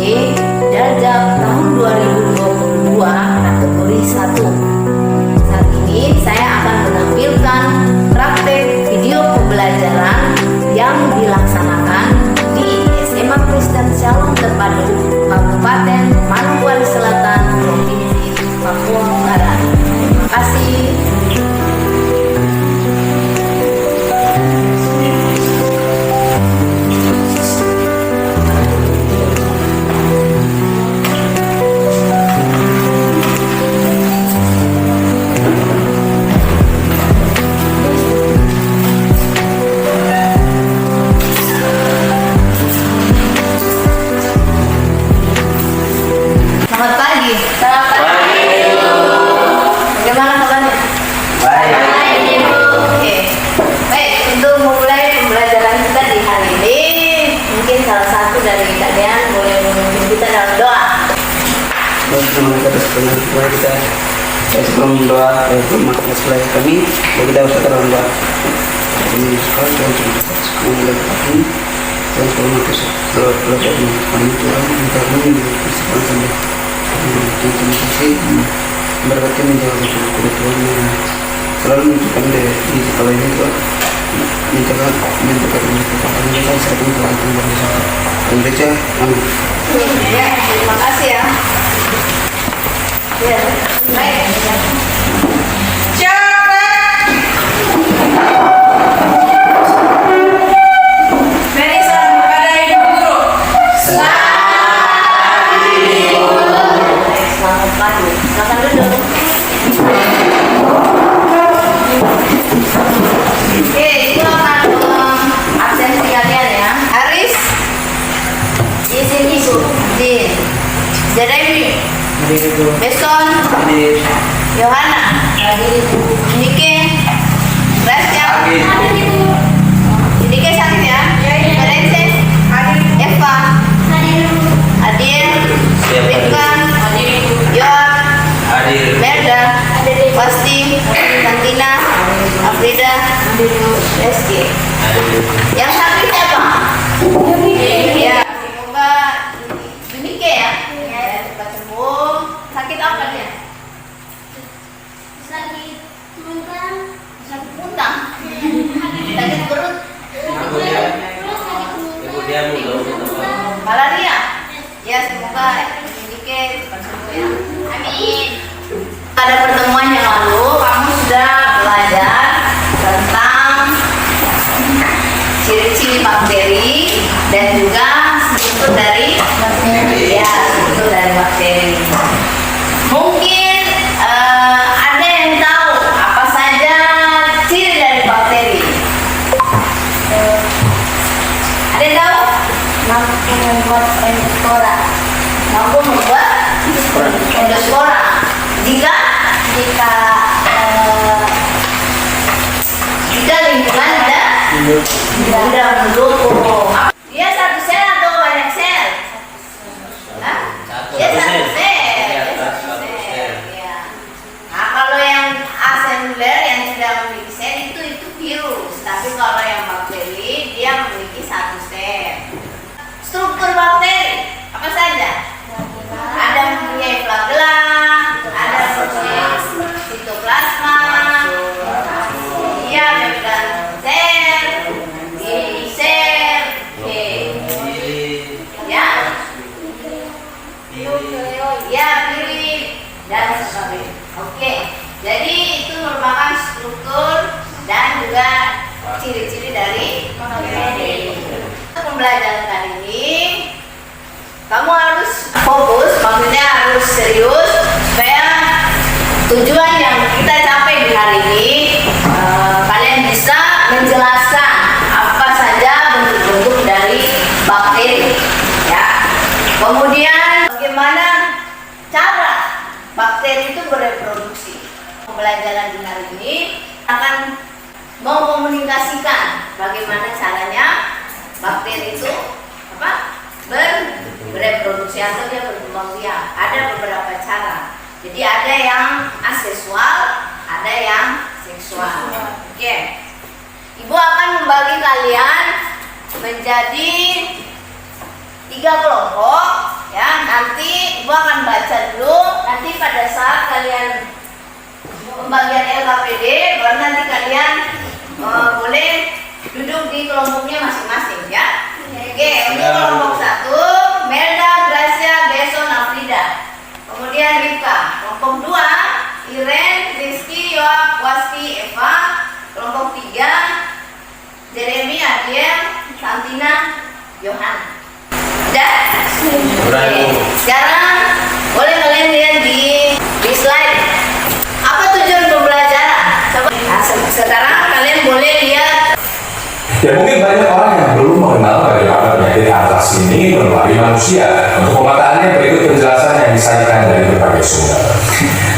Dajab tahun 2022 kategori 1. Saat ini saya akan menampilkan praktek video pembelajaran yang dilaksanakan di SMA Kristen Shalom Terpadu Kabupaten Manokwari Selatan, Provinsi Papua Barat. Terima kasih. Selamat pagi. Selamat pagi. Bagaimana kabarnya? Baik. Baik. Oke. Baik, untuk memulai pembelajaran kita di hari ini, mungkin salah satu dari kalian boleh memimpin kita dalam doa. Terima kasih atas penonton kita. Sebelum doa, sebelum masalah kami, kita harus dalam doa. Ini sekarang dan sekolah lagi. Dan sekolah makas selalu belajar di kami Tuhan kita kami bersama sampai terima kasih berkati menjawab kepada Tuhan yang selalu menunjukkan di sekolah ini Tuhan mintakan kami saya serahkan Tuhan Tuhan bersama dan baca amin. Ya, terima kasih ya. Ya, baik. Silakan duduk. Oke, itu akan absensi kalian ya. Aris, di sini Bu. Din, Jeremy, Beson, Yohana, Nike, Rasya, Nike sakit ya. Ferences, Eva, Adil, Rinkan, Yor, Merda, Pasti, Santina, Afrida, Reski. Yang sakit siapa? Ya, semoga Nike ya. Cepat sembuh. Sakit apa dia? Sakit muntah. Sakit perut. Malaria. Ya, semoga Nike cepat sembuh ya. Amin. Pada pertemuan yang lalu kamu sudah belajar tentang ciri-ciri bakteri dan juga struktur dari bakteri. Ya, struktur dari bakteri. Mungkin ada yang tahu apa saja ciri dari bakteri? Ada yang tahu? Mampu membuat endospora. Mampu membuat endospora. Jika lingkungan tidak mendukung. Dia satu sel atau banyak sel? Dia satu sel. Ya. Nah, kalau yang aseluler yang tidak memiliki sel itu virus. Tapi kalau yang bakteri dia memiliki satu sel. Struktur bakteri apa saja? Ada mempunyai flagella, ada mempunyai sitoplasma, iya membuat sel, sel, ya, ya pilih dan sebagainya. Oke, jadi itu merupakan struktur dan juga ciri-ciri dari bakteri. Pembelajaran kali ini kamu harus fokus, maksudnya harus serius supaya tujuan yang kita capai di hari ini kalian bisa menjelaskan apa saja bentuk-bentuk dari bakteri ya. Kemudian bagaimana cara bakteri itu bereproduksi. Pembelajaran di hari ini akan mengkomunikasikan bagaimana caranya bakteri itu bereproduksi atau dia berkembang biak. Ada beberapa cara. Jadi ada yang aseksual, ada yang seksual. Oke. Ibu akan membagi kalian menjadi 3 kelompok ya. Ya, nanti Ibu akan baca dulu. Nanti pada saat kalian pembagian LKPD, baru nanti kalian boleh duduk di kelompoknya masing-masing ya. Oke, untuk kelompok 1, Melda, Gracia, Beson, Afrida. Kemudian Rika. Kelompok 2, Iren, Rizky, Yoak, Wasti, Eva. Kelompok 3, Jeremy, Adiel, Santina, Yohan. Udah? Oke. Sekarang boleh kalian lihat di slide. Apa tujuan pembelajaran? Coba. Nah, sekarang kalian boleh lihat. Ya mungkin banyak orang yang belum mengenal bagaimana penyakit antraks ini menulari manusia. Untuk pemetaannya berikut penjelasan yang disajikan dari berbagai sumber.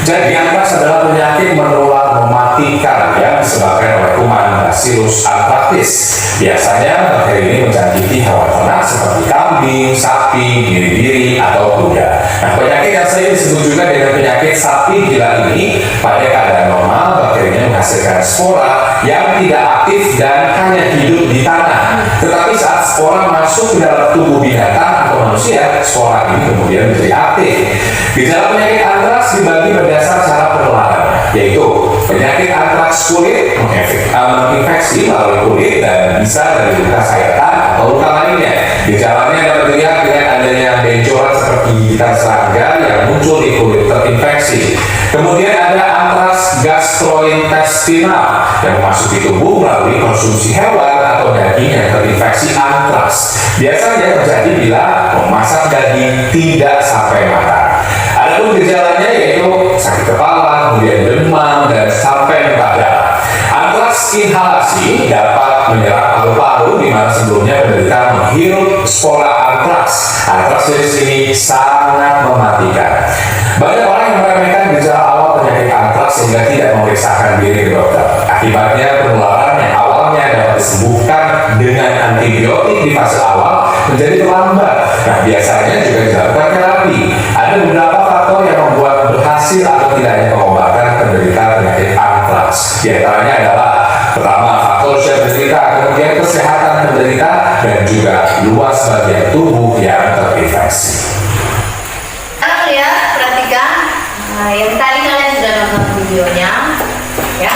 Jadi antraks adalah penyakit menular mematikan yang disebabkan oleh kuman Bacillus anthracis. Biasanya bakteri ini menjangkiti hewan ternak seperti kambing, sapi, biri-biri, atau kuda. Nah, penyakit yang sering disebut juga dengan penyakit sapi gila ini pada keadaan normal bakterinya menghasilkan spora yang tidak aktif dan hanya hidup di tanah. Tetapi saat spora masuk ke dalam tubuh binatang atau manusia, spora ini kemudian menjadi aktif. Gejala penyakit antraks dibagi berdasar cara penularannya, yaitu penyakit antraks kulit menginfeksi melalui kulit dan bisa dari luka sayatan atau luka lainnya. Gejalanya dapat dilihat dengan adanya benjolan seperti gigitan serangga yang muncul di kulit terinfeksi. Kemudian ada antraks gastrointestinal yang masuk di tubuh melalui konsumsi hewan atau daging yang terinfeksi antraks. Biasanya terjadi bila memasak daging tidak sampai matang. Adapun gejalanya yaitu sakit kepala, kemudian demam, dan sampai muntah darah. Antraks inhalasi dapat menyerang paru-paru di mana sebelumnya penderita menghirup spora antraks. Antraks jenis ini sangat mematikan. Banyak orang yang meremehkan gejala awal penyakit antraks sehingga tidak memeriksakan diri ke dokter. Akibatnya penularan yang awalnya dapat disembuhkan dengan antibiotik di fase awal menjadi terlambat. Nah, biasanya juga dilakukan terapi. Ada beberapa faktor yang membuat berhasil atau tidaknya pengobatan penderita penyakit antraks. Di antaranya adalah pertama, faktor usia penderita, kemudian kesehatan penderita, dan juga luas bagian tubuh yang terinfeksi. Sekarang lihat, perhatikan. Nah, yang tadi kalian sudah nonton videonya, ya.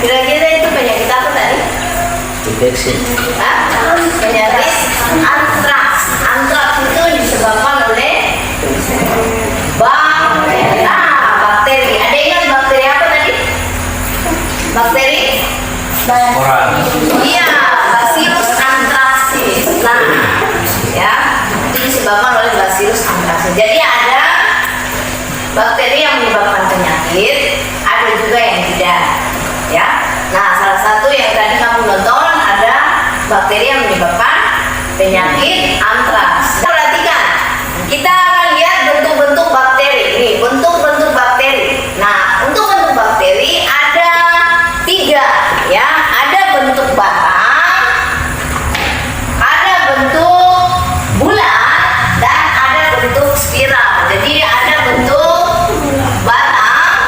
Kira-kira itu penyakit apa tadi? Infeksi. Penyakit antraks. Antraks itu disebabkan oleh bakteri. Ada ingat bakteri apa tadi? Bakteri? Iya, Bacillus anthracis. Nah, ya, itu disebabkan oleh Bacillus anthracis. Jadi ada bakteri yang menyebabkan penyakit, ada juga yang tidak. Ya, nah salah satu yang tadi kamu nonton ada bakteri yang menyebabkan penyakit antraks. Perhatikan, kita akan lihat bentuk-bentuk bakteri. Ini bentuk-bentuk bakteri. Nah, untuk bentuk bakteri ada 3, ya. Ada bentuk batang, ada bentuk bulat, dan ada bentuk spiral. Jadi ada bentuk batang.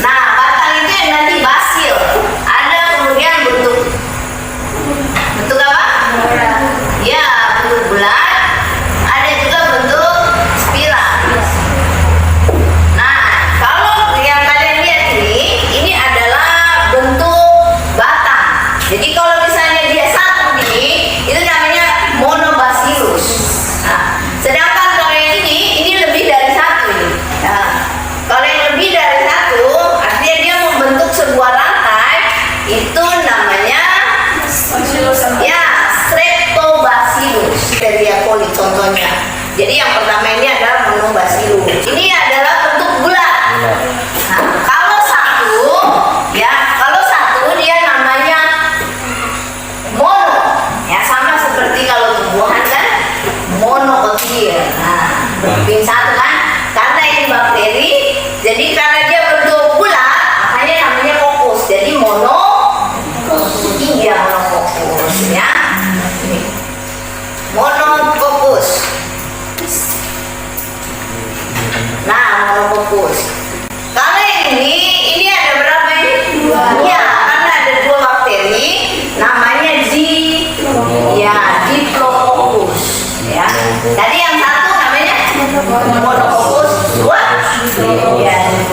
Nah, batang itu yang nanti basil. Ada kemudian bentuk apa? Ya, bentuk bulat. Ada juga bentuk spiral.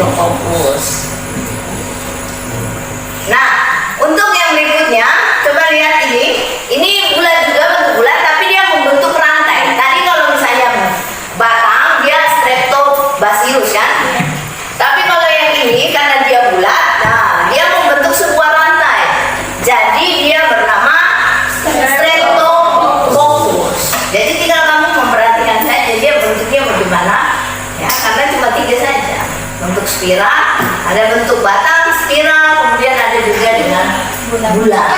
Staphylococcus. Nah, untuk yang berikutnya, coba lihat ini. Ini bulat juga, bentuk bulat, tapi dia membentuk rantai. Tadi kalau misalnya batang, dia Streptobacillus kan? Tapi kalau yang ini, karena dia bulat, nah dia membentuk sebuah rantai. Jadi dia bernama Streptococcus. Jadi tinggal kamu memperhatikan saja dia bentuknya bagaimana. Ya, karena cuma 3 saja. Bentuk spiral, ada bentuk batang, spiral, kemudian ada juga dengan bulat.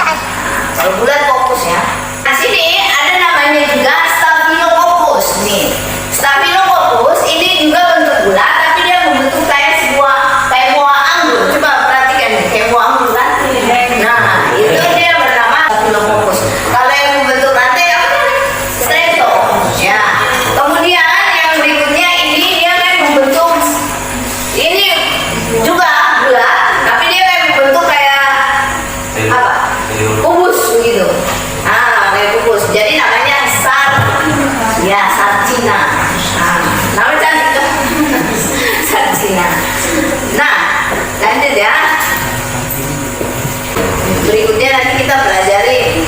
Kalau bulat fokus ya. Nah sini ada namanya juga Staphylococcus nih. Staphylococcus ini juga bentuk bulat, tapi dia membentuk kayak buah anggur. Coba perhatikan nih, kayak buah anggur kan? Nah itu dia bernama Staphylococcus. Kalau yang membentuk rantai apa? Strepto. Ya. Kemudian yang berikutnya ini dia kan membentuk ini juga bulat, tapi dia kayak membentuk kayak apa? Kubus begitu. Ah, kayak kubus. Jadi namanya sarcina. Nah, namanya cantik tuh. Sarcina. Nah, lanjut ya. Berikutnya nanti kita pelajari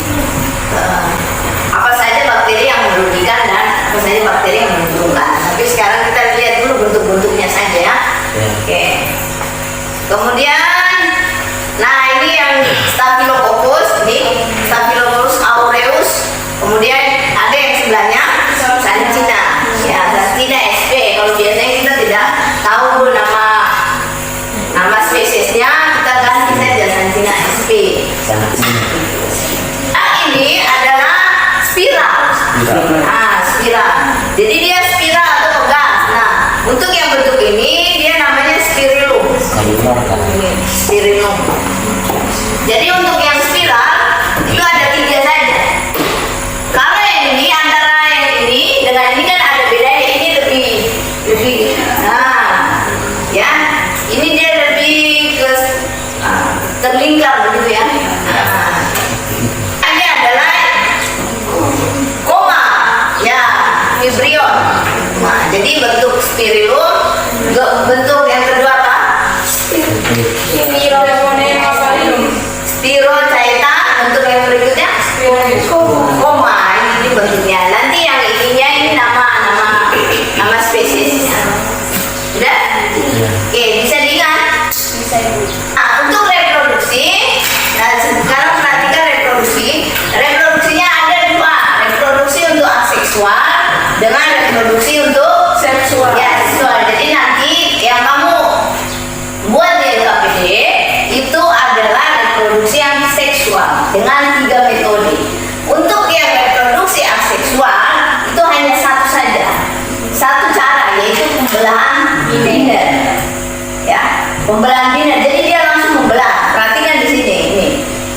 apa saja bakteri yang merugikan dan apa saja bakteri yang menguntungkan. Tapi sekarang kita lihat dulu bentuk-bentuknya saja ya. Oke. Kemudian, nah ini yang Staphylococcus, ini Staphylococcus aureus. Kemudian ada yang sebelahnya Sarcina. Ya, Sarcina sp. Kalau biasanya kita tidak tahu nama spesiesnya, kita ganti saja Sarcina sp. Nah, ini adalah spiral. Nah, spiral. Jadi dia spiral atau pegas. Nah, untuk yang bentuk ini dia namanya spirilum. Spirilum. Jadi untuk yang spiral itu ada 3 saja. Kalau yang ini antara yang ini dengan ini kan ada bedanya. Ini lebih ya. Ini dia lebih ke terlingkar begitu ya. Ini adalah koma ya, vibrio. Nah, jadi bentuk spirilum. Bentuk yang kedua apa? Spirochaeta. Bentuk yang berikutnya koma. Ini bentuknya. Nanti yang ininya ini nama spesiesnya. Udah? Oke, bisa diingat? Nah, untuk reproduksi, nah sekarang perhatikan reproduksi. Reproduksinya ada 2. Reproduksi untuk aseksual dengan reproduksi untuk seksual. Ya, seksual. Jadi nanti yang kamu buat di LKPD itu adalah reproduksi yang seksual dengan 3 metode. Untuk yang reproduksi aseksual itu hanya satu saja, satu cara, yaitu pembelahan binder. Ya, pembelahan binder. Jadi dia langsung membelah. Perhatikan di sini.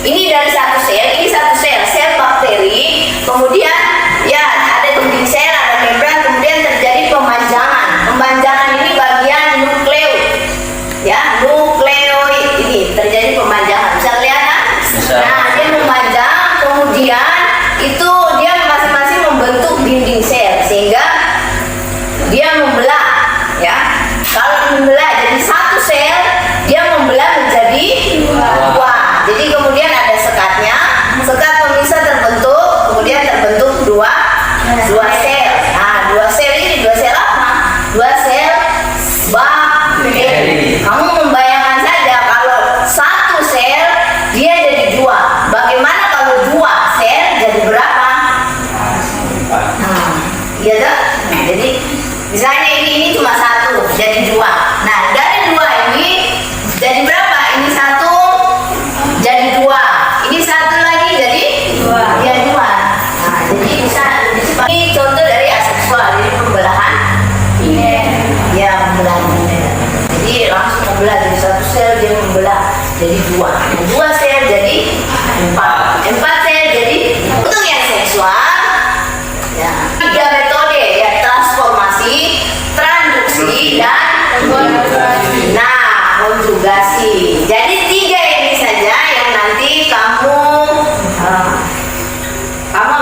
Ini dari satu sel, ini satu sel bakteri. Kemudian ya ada dinding sel, ada membran, kemudian terjadi pemanjangan. Pemanjangan ini bagian nukleoid. Ya, nukleoid ini terjadi pemanjangan. Bisa lihat kan? Nah, dia memanjang, kemudian itu dia masing-masing membentuk dinding sel sehingga dia membelah. Ya, kalau membelah jadi satu sel, dia membelah menjadi 2. Jadi kemudian ada sekatnya, sekat pemisah terbentuk, kemudian terbentuk dua sel. Nah, 2 sel ini 2 sel apa? 2 sel bakteri. Kamu membayangkan saja kalau satu sel dia jadi 2. Bagaimana kalau 2 sel jadi berapa? Iya toh? Jadi misalnya ini cuma 1 jadi 2. Nah, dari 2 ini jadi berapa? Ini 1 jadi 2. Ini 1 lagi jadi 2. Ya 2. Nah, jadi bisa lebih cepat. Ini contoh dari aseksual. Jadi pembelahan ya, pembelahan binder. Jadi langsung membelah dari 1 sel dia membelah jadi 2. 2 sel jadi 4. 4 sel jadi. Untuk yang seksual ya 3 metode ya, transformasi, transduksi dan konjugasi. Jadi 3 ini saja yang nanti kamu apa?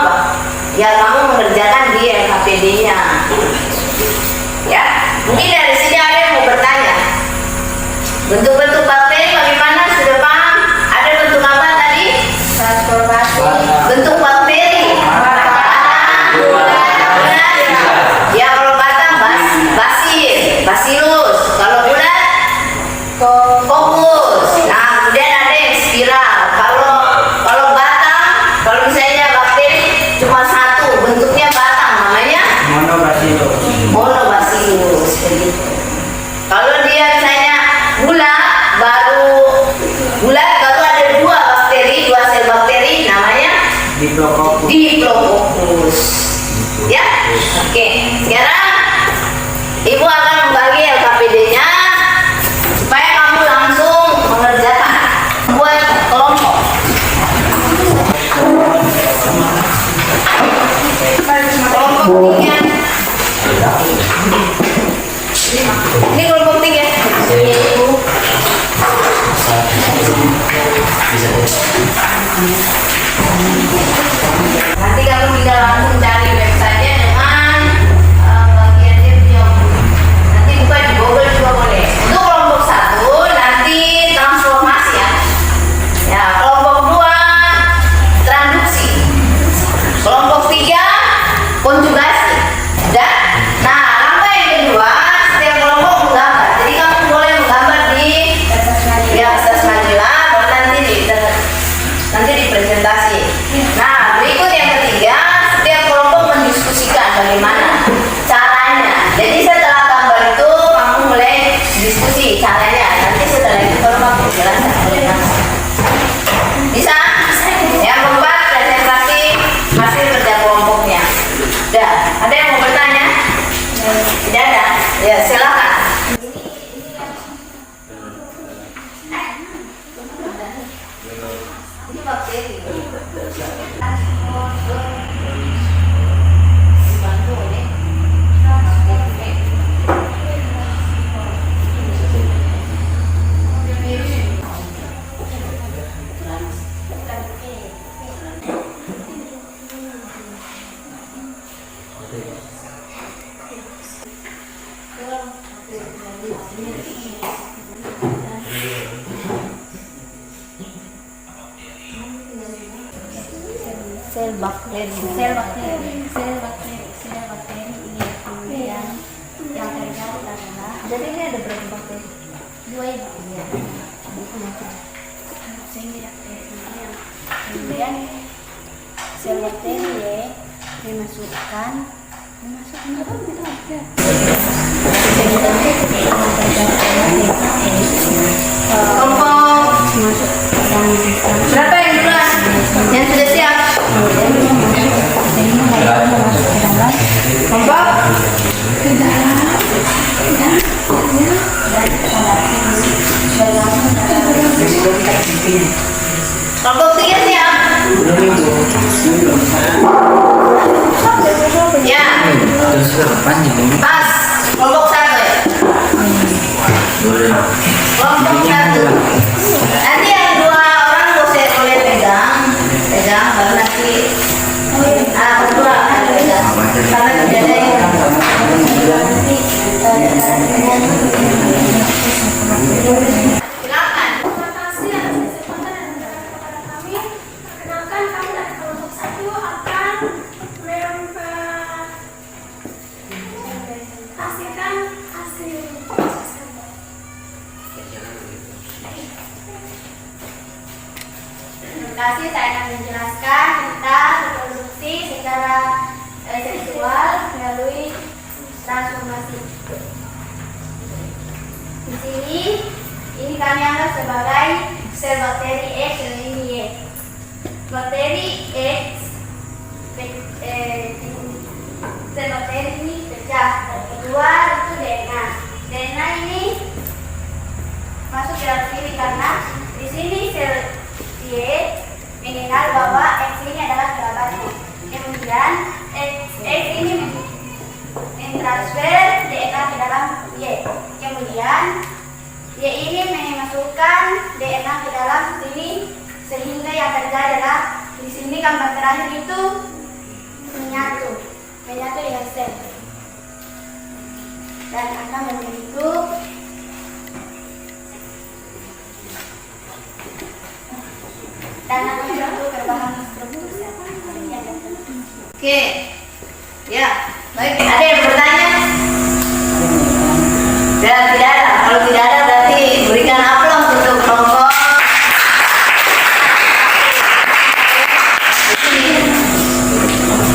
Ya, kamu mengerjakan di LKPD-nya. Ya, mungkin dari sini ada yang mau bertanya. Bentuk-bentuk bakteri bagaimana? Sudah paham? Ada bentuk apa tadi? Transformasi. Bentuk bakteri. Ya kalau batang bacillus. Kalau bulat coccus. Nah kemudian ada yang spiral. Kalau batang, kalau misalnya bakteri cuma satu, bentuknya batang, namanya monobacillus. Begitu. Kalau dia misalnya bulat baru ada dua sel bakteri, namanya Diplococcus. Ya, oke. Sekarang ibu akan membagi LKPD-nya supaya kamu langsung mengerjakan buat kelompok. Kelompok 3. Ini kelompok 3. Nanti kamu tinggal langsung cari websitenya dengan bagian video. Nanti buka di Google juga boleh. Untuk kelompok 1 nanti transformasi ya. Ya, kelompok 2 transduksi. Kelompok 3 konjugasi. Dan nah, langkah yang kedua setiap kelompok menggambar. Jadi kamu boleh menggambar di kertas majalah, baru nanti di presentasi. Nah, berikut yang ketiga, setiap kelompok mendiskusikan bagaimana caranya. Jadi setelah gambar itu kamu mulai diskusi caranya. Nanti setelah itu baru kamu jelaskan bagaimana. Bisa? Yang keempat, presentasi hasil kerja kelompoknya. Udah, ada yang mau bertanya? Tidak ada? Ya, silakan. Ini bakteri. Sel bakteri ini kemudian yang terjadi adalah, jadi ini ada berapa bakteri? 2 ya. Kemudian sel bakteri dimasukkan kelompok berapa yang duluan? Yang sudah siap? Kelompok kelompok 3 siap? Ya. Pas. Kelompok 1 ya? Kelompok 1. Nanti yang 2 orang boleh pegang baru nanti berdua pegang. Karena tidak ada yang silakan. Terima kasih atas kesempatan dan kepada kami. Perkenalkan, kami dari kelompok 1 akan mempresentasikan hasil proses kerja. Terima kasih, saya akan menjelaskan tentang reproduksi secara seksual melalui transformasi. Di sini, ini kami anggap sebagai sel bakteri X dan ini Y. Bakteri X, sel bakteri ini pecah. Kedua itu DNA. DNA ini masuk ke dalam sini karena di sini sel Y mengenal bahwa X ini adalah kerabatnya. Kemudian X ini mentransfer DNA ke dalam Y. Kemudian Y ini memasukkan DNA ke dalam sini, sehingga yang terjadi adalah di sini gambar terakhir itu menyatu dengan sel dan akan membentuk Oke. Ya, baik. Ada yang bertanya? Ya, tidak ada. Kalau tidak ada berarti berikan aplaus untuk kelompok.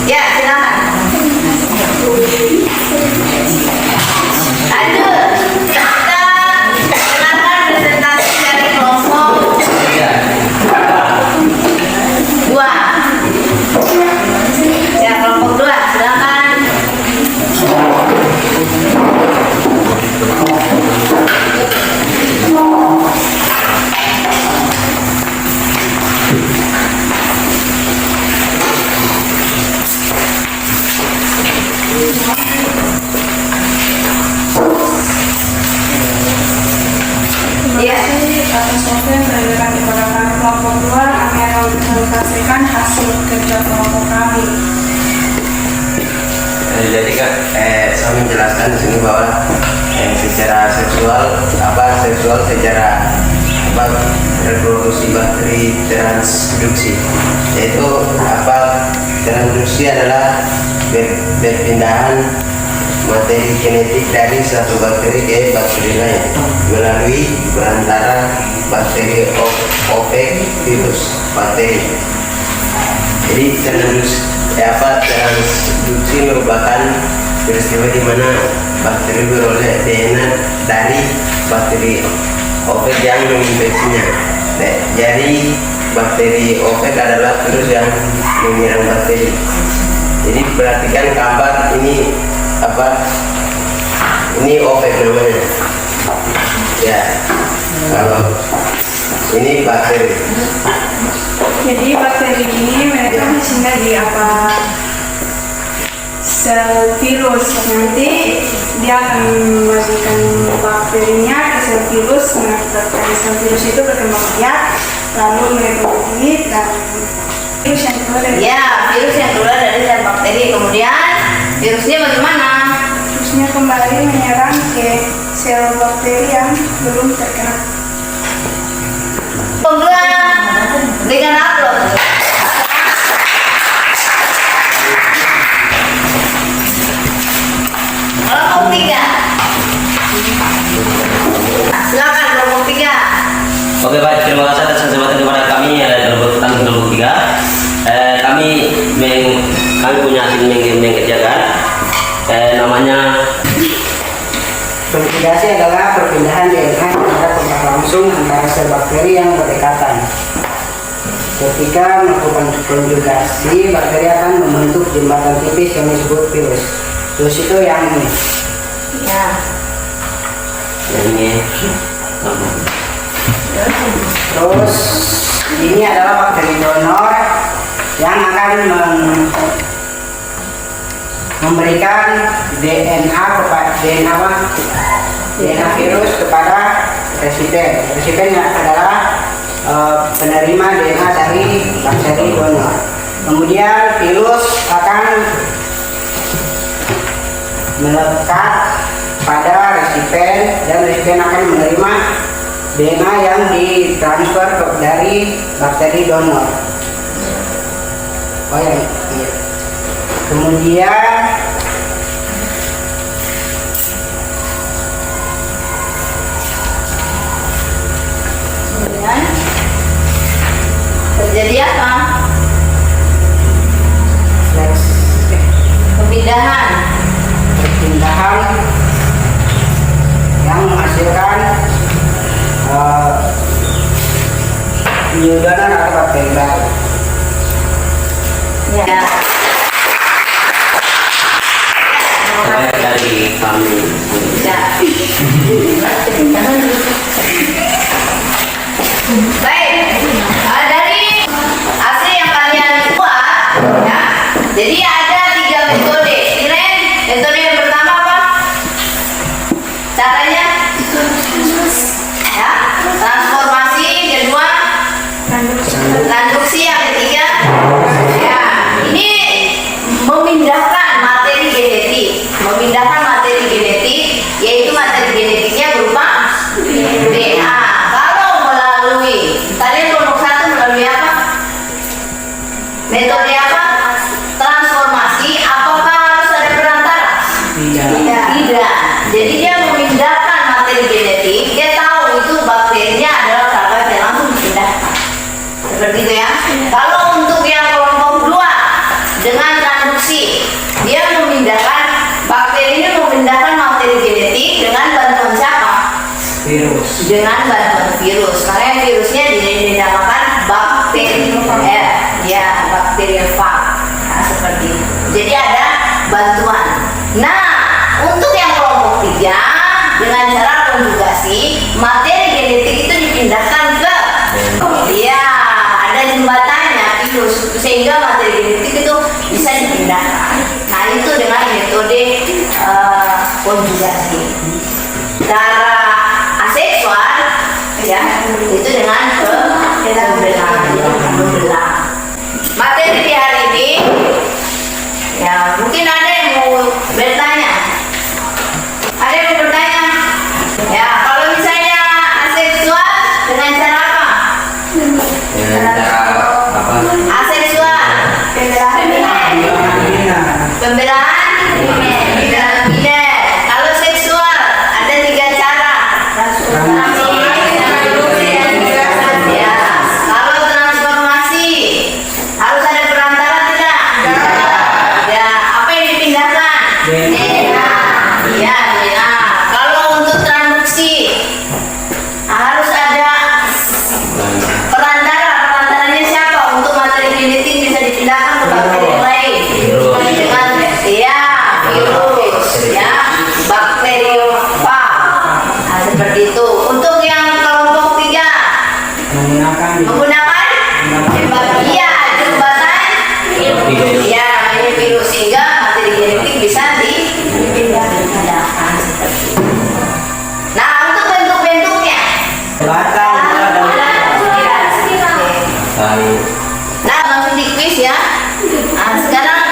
Ya, silakan. Lanjut. Kita silakan presentasi dari kelompok 2. Ya, kelompok 2, silakan. Terima kasih atas waktu yang diberikan kepada kami kelompok 2. Kami akan mempresentasikan hasil kerja kelompok kami. Jadi Kak, saya menjelaskan di sini bahwa secara seksual secara reproduksi bakteri transduksi, yaitu transduksi adalah perpindahan materi genetik dari satu bakteri ke bakteri lain melalui perantara bakteri virus bakteri. Jadi transduksi merupakan peristiwa di mana bakteri beroleh DNA dari bakteri yang menginfeksinya. Jadi bakteri adalah virus yang menyerang bakteri. Jadi perhatikan gambar ini ini namanya. Ya, kalau ini bakteri. Jadi bakteri ini mereka singgah di sel virus. Nanti dia akan membagikan bakterinya ke sel virus. Mengakibatkan sel virus itu berkembang biak, lalu mereproduksi dan virus yang keluar dari Virus yang keluar dari sel bakteri. Kemudian virusnya bagaimana? virusnya kembali menyerang ke sel bakteri yang belum terkena. Kemudian berikan aplaus. Kelompok 3. Silakan kelompok 3. Oke baik, terima kasih atas kesempatan kepada kami kelompok 3. Kami punya hasil mengerjakan namanya Konjugasi adalah perpindahan DNA secara kontak langsung antara sel bakteri yang berdekatan. Ketika melakukan konjugasi, bakteri akan membentuk jembatan tipis yang disebut virus. Virus itu yang ini. Ya. ini Terus ini adalah bakteri donor yang akan memberikan DNA virus kepada resipien. Resipiennya adalah penerima DNA dari bakteri donor. Kemudian virus akan melekat pada resipien dan resipien akan menerima DNA yang ditransfer dari bakteri donor. Oh ya, iya. Kemudian terjadi apa? perpindahan yang menghasilkan penyudanan atau bakteri baru. Ya. dari kami. Ya. Baik, dari hasil yang kalian buat, ya. Jadi ada 3 metode. Kirain metode yang pertama apa? Caranya? Ya, transformasi. Kedua, transduksi. Yang ketiga, ya, ini memindahkan materi genetik, yaitu materi genetiknya berupa DNA. Kalau melalui bakterinya adalah sahabat yang langsung dipindahkan. Seperti itu ya. Kalau untuk yang kelompok 2 dengan transduksi, dia memindahkan bakteri ini memindahkan materi genetik dengan bantuan siapa? Virus. Dengan bantuan virus. Makanya virusnya dinamakan bakteri ya bakteriofag. Nah, seperti itu. Jadi ada bantuan. Nah, untuk yang kelompok 3 dengan cara konjugasi, materi genetik itu dipindahkan ke ada jembatannya virus sehingga materi genetik itu bisa dipindahkan. Nah, itu dengan metode konjugasi. Cara aseksual ya itu dengan pembelah. Materi di hari ini ya mungkin ada yang mau bertanya. Ada yang mau bertanya? Ya, kalau misalnya aseksual dengan cara apa? Aseksual pembelahan biner. Kalau seksual ada 3 cara. Ya, kalau transformasi harus ada perantara tidak? Ya, apa yang dipindahkan? DNA. Ya, DNA. Kalau untuk transduksi harus ada perantara. Perantaranya siapa? Untuk materi genetik bisa dipindahkan ke bakteri yang lain. Dengan virus, ya, bakteriofag. Nah, seperti itu. Untuk yang kelompok 3 menggunakan jembatan, ya, namanya virus sehingga materi genetik bisa dipindahkan seperti itu. Nah, untuk bentuk-bentuknya. Nah, langsung di quiz ya. Nah, sekarang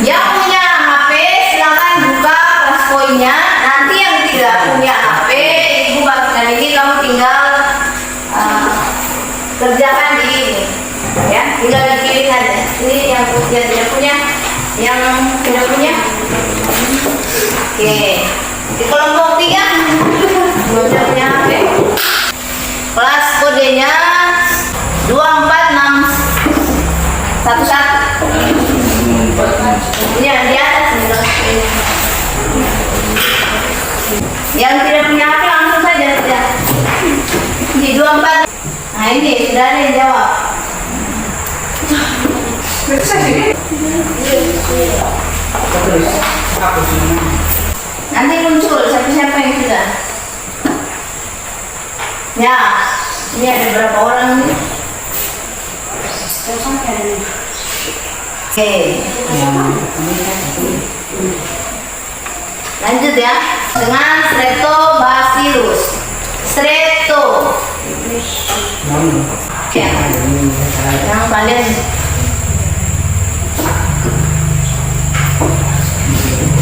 yang punya HP silakan buka kelas poinnya. Nanti yang tidak punya HP, ibu bagian ini kamu tinggal kerjakan di ini, ya, tinggal dikirim aja. Ini yang tidak punya, yang tidak punya. Oke, di kelompok 3 tidak punya HP. Kelas kodenya 24611. Ini yang di atas nih. Yang tidak punya HP langsung saja tidak. Di 24. Nah, ini sudah ada yang jawab. Nanti muncul siapa-siapa yang sudah. Ya, ini ada berapa orang nih? Oke. Lanjut ya. Dengan Streptobacillus. Ya. Yang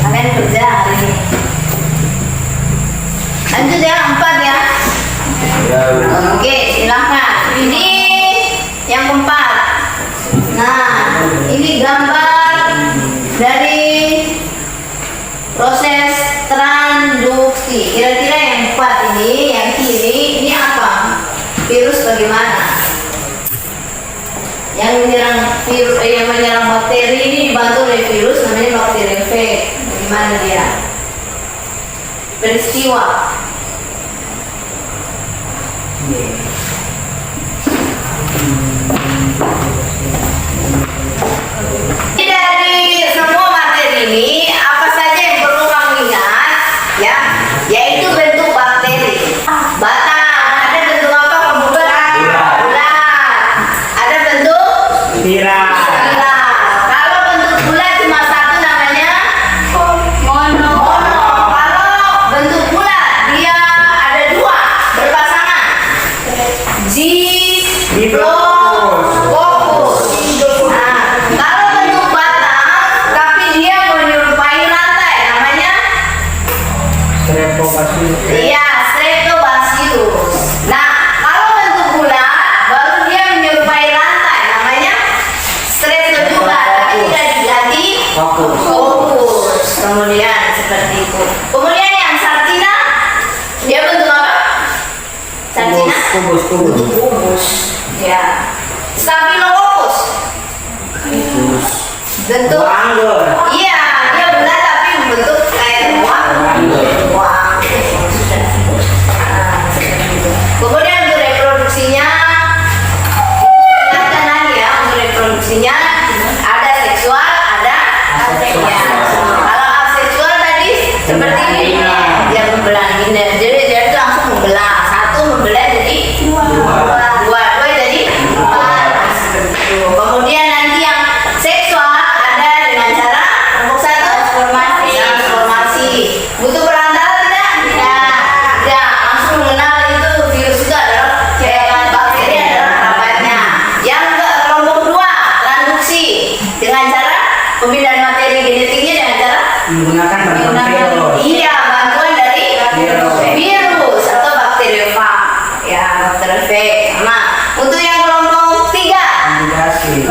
kalian kerja hari ini. Lanjut ya, 4 ya. Oke, silakan. Ini yang keempat. Nah, ini gambar dari proses transduksi. Kira-kira yang 4 ini, yang kiri, ini apa? Virus bagaimana? Yang menyerang bakteri ini dibantu oleh virus, namanya bakteriofag. Bagaimana dia? Peristiwa. Dari semua materi ini, apa saja yang perlu kamu ingat, ya? Yaitu bentuk bakteri. Batang, ada bentuk apa? Bulat. Ada bentuk Spiral. Kalau bentuk bulat cuma satu namanya mono. Kalau bentuk bulat dia ada 2 berpasangan. Fokus. Nah, kalau bentuk batang tapi dia menyerupai rantai namanya iya, Streptobacillus. Nah, kalau bentuk bulat baru dia menyerupai rantai namanya Strepto juga, tapi tidak diganti fokus. Kemudian seperti itu. Kemudian yang sartina, dia bentuk apa? Sartina? Kubus. Bentuk kubus. Ya. Staphylococcus. Bentuk. Iya, dia bulat tapi bentuk kayak uang. Kemudian untuk reproduksinya, kelihatan lagi ya, untuk reproduksinya ada seksual, ada aseksual. Kalau aseksual tadi seperti ini, dia membelah ini. Jadi dia itu langsung membelah, satu membelah jadi dua jadi empat. Seperti itu. Kemudian nanti yang seksual ada dengan cara nomor satu transformasi. Butuh perantara tidak? Tidak. Langsung mengenal itu virus itu adalah bakteri adalah kerabatnya. Yang kelompok dua transduksi dengan cara pemindahan materi genetiknya dengan cara Menggunakan bantuan virus. iya bantuan dari virus atau bakteriofa ya bakteriofa. Nah untuk yang kelompok tiga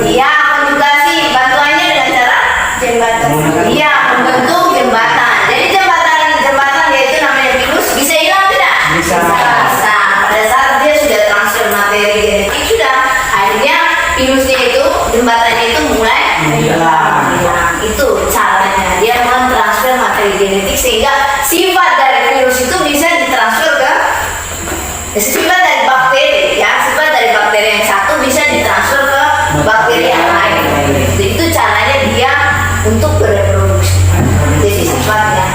iya konjugasi bantuannya dengan cara jembatan. Iya membentuk jembatan. Jadi jembatan yaitu namanya virus bisa hilang tidak? Bisa. Pada saat dia sudah transfer materi genetik sudah akhirnya virusnya itu jembatannya itu mulai hilang. Itu caranya dia mentransfer materi genetik sehingga sifat dari virus itu bisa ditransfer ke sifat dari bakteri ya sifat dari bakteri yang satu bisa ditransfer ke bakteri yang lain. Itu caranya dia untuk bereproduksi. Jadi sifatnya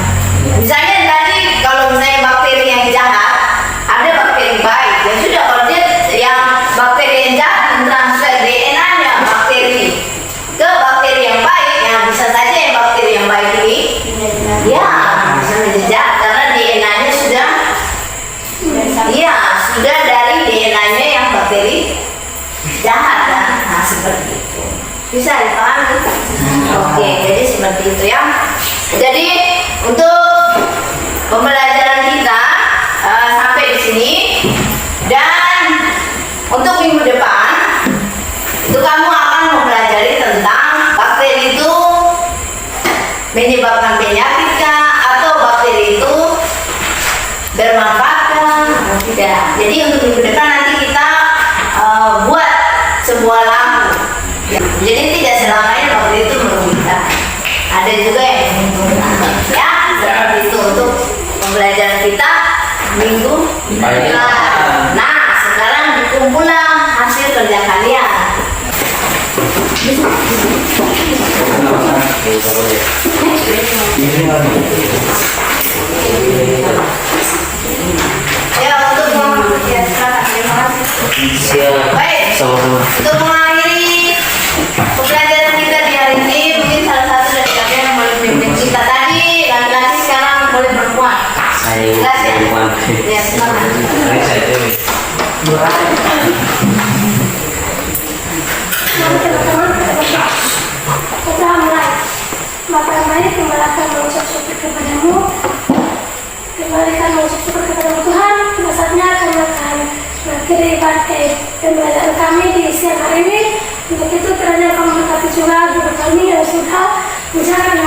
misalnya tadi kalau misalnya bakteri yang jahat ada bakteri baik ya sudah kalau dia yang bakteri yang jahat mentransfer DNA-nya bakteri ke bakteri yang baik yang bisa saja yang bakteri yang baik ini ya bisa menjejak karena DNA-nya sudah iya sudah dari DNA-nya yang bakteri jahat kan. Nah seperti itu bisa dipahami. Oke jadi seperti itu ya. Jadi untuk pembelajaran kita sampai di sini dan untuk minggu depan itu kamu akan mempelajari tentang bakteri itu menyebabkan penyakit kah atau bakteri itu bermanfaat kah atau tidak. Jadi untuk minggu depan nanti kita buat sebuah lampu. Jadi tidak selamanya bakteri itu merugikan. Ada juga yang menguntungkan. Ya seperti itu untuk pembelajaran kita minggu depan. Nah sekarang dikumpullah hasil kerja kalian. Ya untuk ya silakan terima kasih. Baik. Untuk mengakhiri pembelajaran kita di hari ini mungkin salah satu dari kalian yang boleh pimpin kita tadi laki-laki sekarang boleh perempuan. Jelas ya? Ya silakan. Teman-teman, kita mulai. Maka mari kembalikan mengucap syukur kepadamu. Kembalikan mengucap syukur kepadamu Tuhan. Pada saatnya kami akan mengakhiri pembelajaran kami di siang hari ini. Untuk itu kiranya kami berkati juga guru kami yang sudah menjalankan